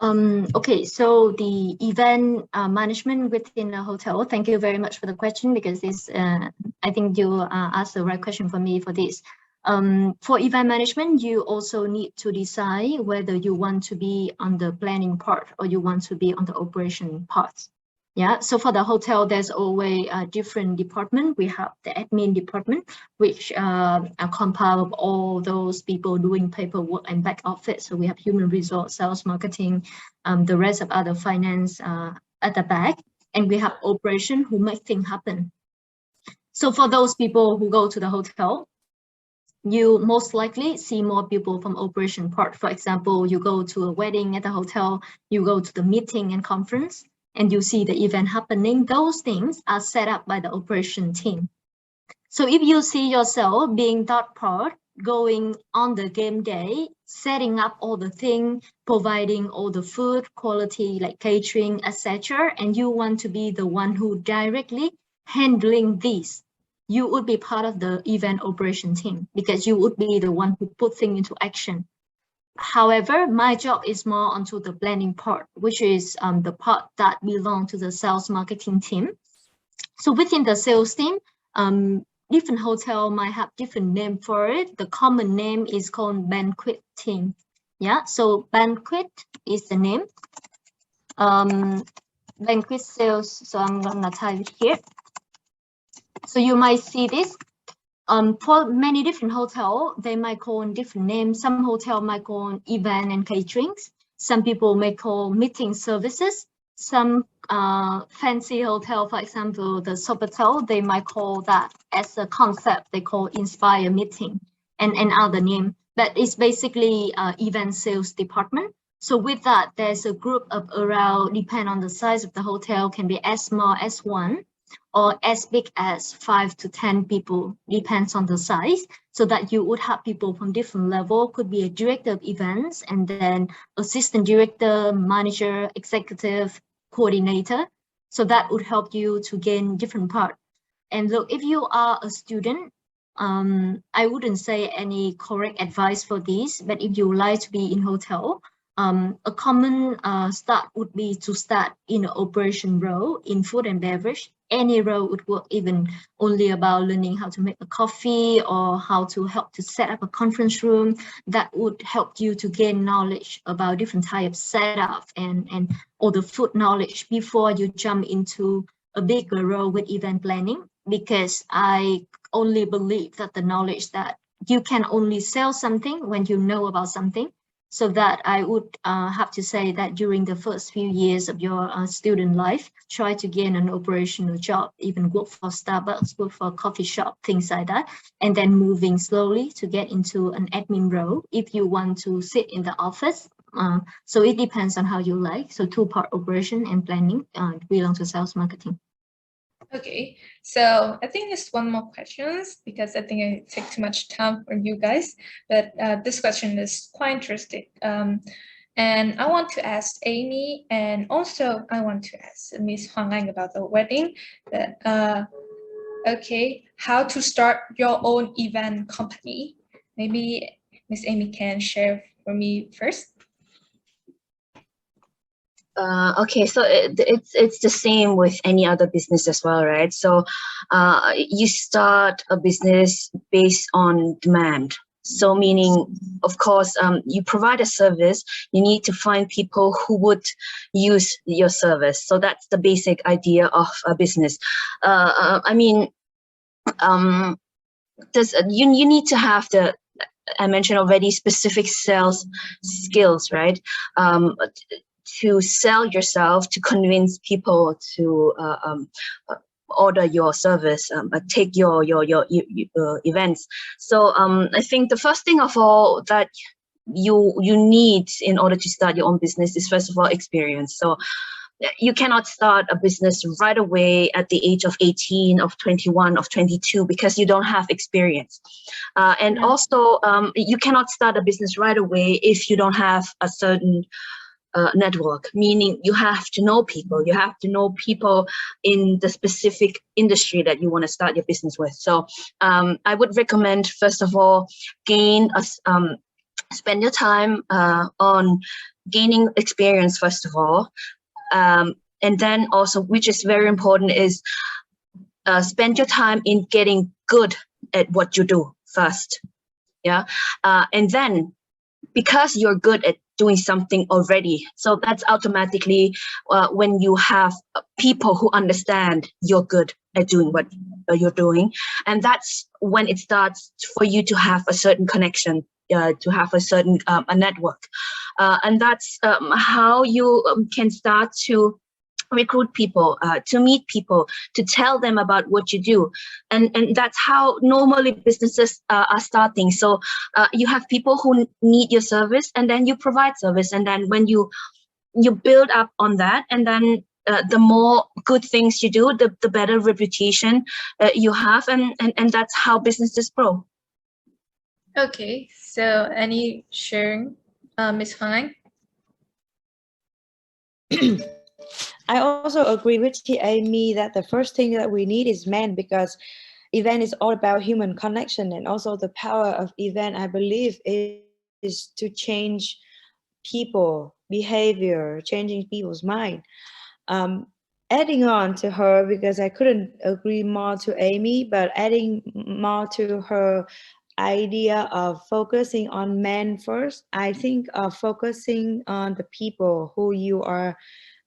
Okay, so the event management within a hotel. Thank you very much for the question, because this, I think you asked the right question for me for this. For event management, you also need to decide whether you want to be on the planning part or you want to be on the operation part. Yeah, so for the hotel, there's always a different department. We have the admin department, which are compiled of all those people doing paperwork and back office. So we have human resource, sales, marketing, the rest of other finance at the back. And we have operation who make things happen. So for those people who go to the hotel, you most likely see more people from operation part. For example, you go to a wedding at the hotel, you go to the meeting and conference, and you see the event happening. Those things are set up by the operation team. So if you see yourself being that part, going on the game day, setting up all the things, providing all the food, quality like catering, etc., and you want to be the one who directly handling this, you would be part of the event operation team, because you would be the one who put things into action. However, my job is more onto the planning part, which is the part that belongs to the sales marketing team. So within the sales team, different hotel might have different name for it. The common name is called banquet team. Yeah, so banquet is the name. Banquet sales, so I'm gonna type it here. So you might see this. For many different hotels, they might call different names. Some hotel might call event and caterings. Some people may call meeting services. Some fancy hotel, for example, the Sofitel, they might call that as a concept. They call inspire meeting. and other name, but it's basically event sales department. So with that, there's a group of around, depend on the size of the hotel, can be as small as 1 or as big as 5 to 10 people, depends on the size. So that you would have people from different level, could be a director of events, and then assistant director, manager, executive, coordinator. So that would help you to gain different part. And look, if you are a student, I wouldn't say any correct advice for this, but if you like to be in hotel, a common start would be to start in an operation role in food and beverage. Any role would work, even only about learning how to make a coffee or how to help to set up a conference room. That would help you to gain knowledge about different types of setup and all the food knowledge before you jump into a bigger role with event planning. Because I only believe that the knowledge that you can only sell something when you know about something. So that I would have to say that during the first few years of your student life, try to gain an operational job, even work for Starbucks, work for a coffee shop, things like that. And then moving slowly to get into an admin role if you want to sit in the office. So it depends on how you like. So 2-part operation and planning belong to sales marketing. Okay, so I think just one more questions because I think I take too much time for you guys, but this question is quite interesting. And I want to ask Amy, and also I want to ask Ms. Huang Anh about the wedding. That okay, how to start your own event company? Maybe Ms. Amy can share for me first. Okay, so it's the same with any other business as well, right? So you start a business based on demand. So meaning, of course, you provide a service, you need to find people who would use your service. So that's the basic idea of a business. I mean, you need to have I mentioned already, specific sales skills, right? To sell yourself, to convince people to order your service, take your events. So I think the first thing of all that you need in order to start your own business is, first of all, experience. So you cannot start a business right away at the age of 18, of 21, of 22, because you don't have experience. And also, you cannot start a business right away if you don't have a certain network, meaning you have to know people. You have to know people in the specific industry that you want to start your business with. So I would recommend, first of all, spend your time on gaining experience, first of all. And then also, which is very important, is spend your time in getting good at what you do first. Yeah. And then, because you're good at doing something already, so that's automatically when you have people who understand you're good at doing what you're doing, and that's when it starts for you to have a certain connection, to have a certain a network, and that's how you can start to recruit people, to meet people, to tell them about what you do. And that's how normally businesses are starting. So you have people who need your service, and then you provide service. And then when you build up on that, and then the more good things you do, the better reputation you have. And that's how businesses grow. Okay, so any sharing, Ms. Huang? I also agree with Amy that the first thing that we need is men, because event is all about human connection, and also the power of event, I believe, is to change people behavior, changing people's mind. Adding on to her, because I couldn't agree more to Amy, but adding more to her idea of focusing on men first, I think of focusing on the people who you are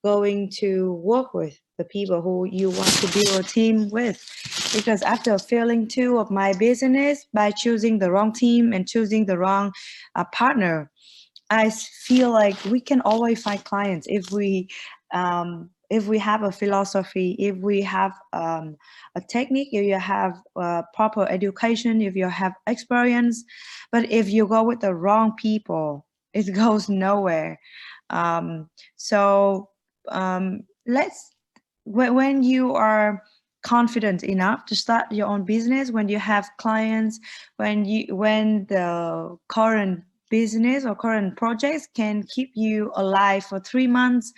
going to work with, the people who you want to build a team with. Because after failing 2 of my business by choosing the wrong team and choosing the wrong partner, I feel like we can always find clients if we if we have a philosophy, if we have a technique, if you have proper education, if you have experience, but if you go with the wrong people, it goes nowhere. So let's, when you are confident enough to start your own business, when you have clients, when the current business or current projects can keep you alive for 3 months,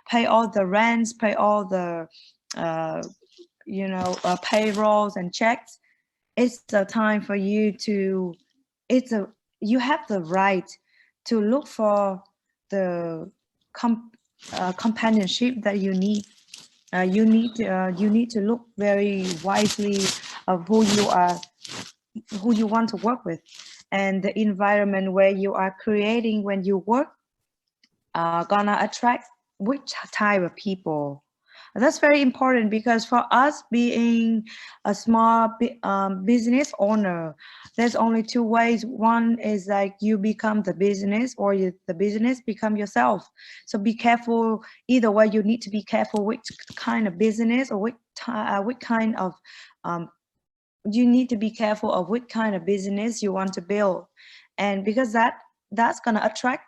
pay all the rents, pay all the payrolls and checks, it's the time for you to, you have the right to look for the companionship that you need. You need to look very wisely of who you want to work with, and the environment where you are creating when you work gonna attract which type of people. That's very important, because for us being a small business owner, there's only 2 ways. One is like you become the business, or the business become yourself. So be careful. Either way, you need to be careful which kind of business, or which kind of you need to be careful of which kind of business you want to build, and because that's gonna attract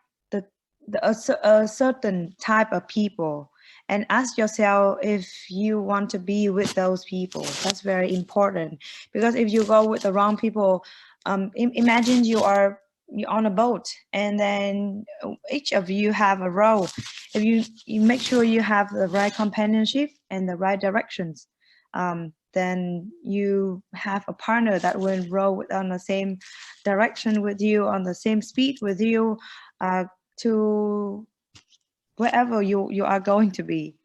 a certain type of people. And ask yourself if you want to be with those people. That's very important, because if you go with the wrong people, imagine you're on a boat, and then each of you have a role. If you make sure you have the right companionship and the right directions, then you have a partner that will row on the same direction with you, on the same speed with you, to wherever you are going to be.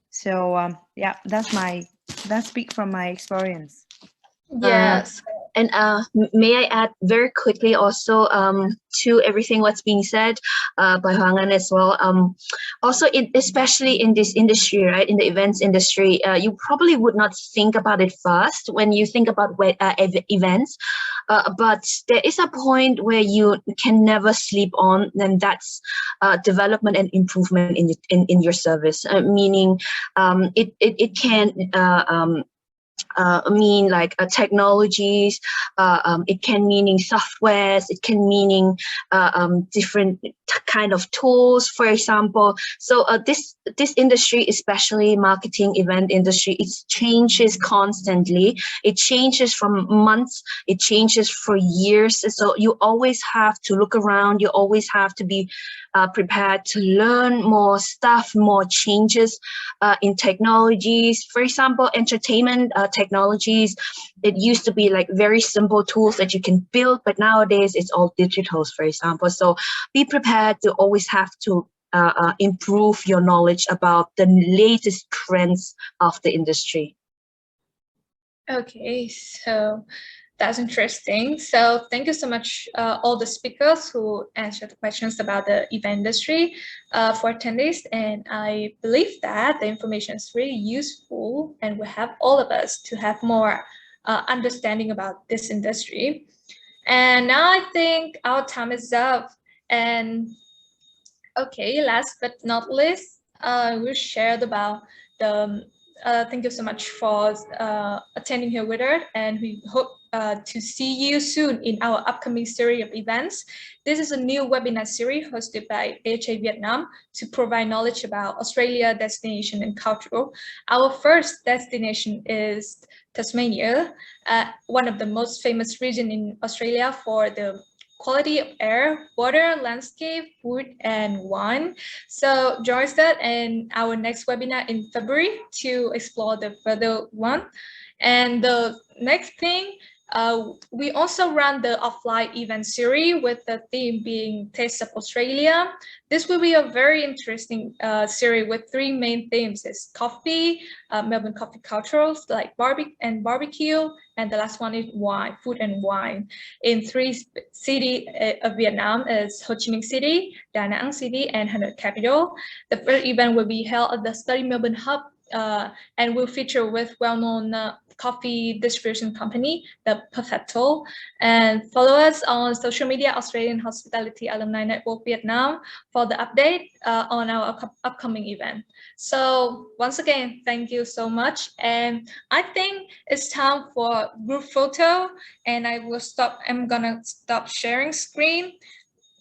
So yeah, that speak from my experience. Yes. And may I add very quickly also to everything what's being said by Hoàng Anh as well. Also, especially in this industry, right, in the events industry, you probably would not think about it first when you think about events. But there is a point where you can never sleep on, and that's development and improvement in your service. Meaning, it can mean like technologies, it can meaning softwares, it can meaning different kind of tools, for example. So this industry, especially marketing event industry, it changes constantly. It changes from months, it changes for years. So you always have to look around, you always have to be prepared to learn more stuff, more changes in technologies. For example, entertainment technologies, it used to be like very simple tools that you can build, but nowadays it's all digitals, for example. So be prepared to always have to improve your knowledge about the latest trends of the industry. Okay, so that's interesting. So thank you so much, all the speakers who answered the questions about the event industry for attendees. And I believe that the information is really useful and will help all of us to have more understanding about this industry. And now I think our time is up. And okay, last but not least, we'll share about the thank you so much for attending here with us, and we hope to see you soon in our upcoming series of events. This is a new webinar series hosted by AHA Vietnam to provide knowledge about Australia destination and culture. Our first destination is Tasmania, one of the most famous regions in Australia for the quality of air, water, landscape, food, and wine. So join us in our next webinar in February to explore the further one. And the next thing, we also run the offline event series with the theme being Taste of Australia. This will be a very interesting series with 3 main themes: is coffee, Melbourne coffee cultures like barbecue, and the last one is wine, food and wine. In 3 cities of Vietnam is Ho Chi Minh City, Da Nang City, and Hanoi Capital. The first event will be held at the Study Melbourne Hub and will feature with well-known coffee distribution company, the Perfecto, and follow us on social media, Australian Hospitality Alumni Network Vietnam, for the update on our upcoming event. So once again, thank you so much. And I think it's time for group photo, and I'm gonna stop sharing screen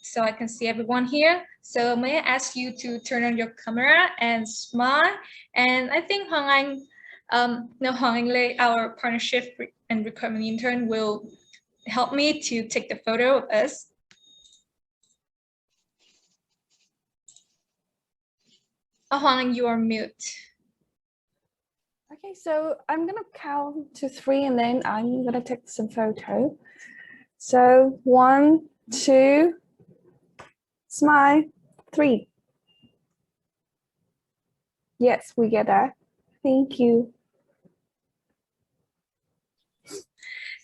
so I can see everyone here. So may I ask you to turn on your camera and smile? And I think Hoàng Anh Lê, our partnership and recruitment intern, will help me to take the photo of us. Hoàng Anh, you are mute. Okay, so I'm gonna count to 3 and then I'm gonna take some photo. So 1, 2, smile, 3. Yes, we get that. Thank you.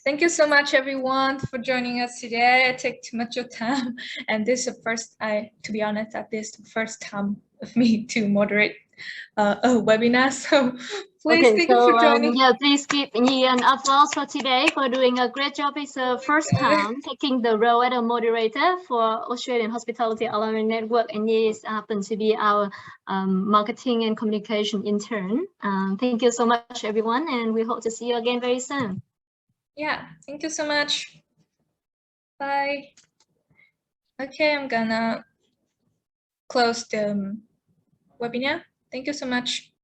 Thank you so much, everyone, for joining us today. I take too much of time, and this is the first, to be honest, this is the first time of me to moderate a webinar. So please, Okay, thank you for joining. yeah, please give Nhi an applause for today for doing a great job. It's the first time taking the role as a moderator for Australian Hospitality Alumni Network, and Nhi happens to be our marketing and communication intern. Thank you so much, everyone, and we hope to see you again very soon. Yeah, thank you so much. Bye. Okay, I'm gonna close the webinar. Thank you so much.